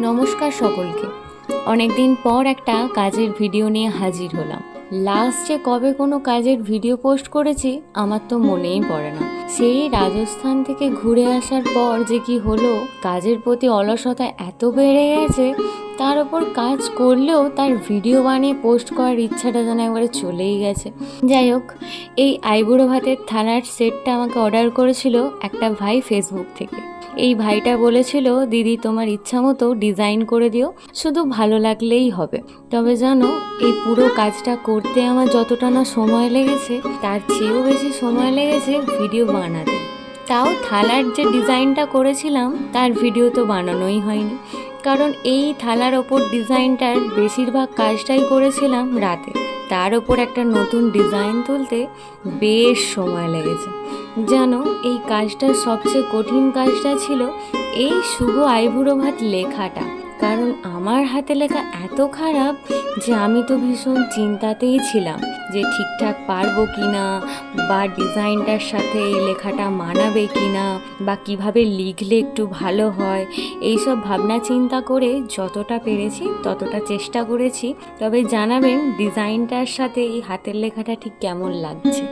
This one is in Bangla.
নমস্কার সকলকে। অনেক দিন পর একটা কাজের ভিডিও নিয়ে হাজির হলাম। লাস্ট যে কবে কোনো কাজের ভিডিও পোস্ট করেছি আমার তো মনেই পড়ে না। সেই রাজস্থান থেকে ঘুরে আসার পর যে কি হলো, কাজের প্রতি অলসতা এত বেড়ে গেছে, তার ওপর কাজ করলেও তার ভিডিও বানিয়ে পোস্ট করার ইচ্ছাটা যেন একবারে চলেই গেছে। যাই হোক, এই আইবুড়ো ভাতের থালার সেটটা আমাকে অর্ডার করেছিল একটা ভাই ফেসবুক থেকে। এই ভাইটা বলেছিল, দিদি তোমার ইচ্ছা মতো ডিজাইন করে দিও, শুধু ভালো লাগলেই হবে। তবে জানো, এই পুরো কাজটা করতে আমার যতটা না সময় লেগেছে, তার চেয়েও বেশি সময় লেগেছে ভিডিও বানাতে। তাও থালার যে ডিজাইনটা করেছিলাম তার ভিডিও তো বানানোই হয়নি, কারণ এই থালার ওপর ডিজাইনটার বেশিরভাগ কাজটাই করেছিলাম রাতে। তার ওপর একটা নতুন ডিজাইন তুলতে বেশ সময় লেগেছে। জানো, এই কাজটার সবচেয়ে কঠিন কাজটা ছিল এই শুভ আইবুড়ো ভাত লেখাটা। কারণ আমার হাতে লেখা এত খারাপ যে আমি তো ভীষণ চিন্তাতেই ছিলাম যে ঠিকঠাক পারবো কি না, বা ডিজাইনটার সাথে এই লেখাটা মানাবে কি না, বা কিভাবে লিখলে একটু ভালো হয়। এইসব ভাবনা চিন্তা করে যতটা পেরেছি ততটা চেষ্টা করেছি। তবে জানাবেন ডিজাইনটার সাথে এই হাতের লেখাটা ঠিক কেমন লাগছে।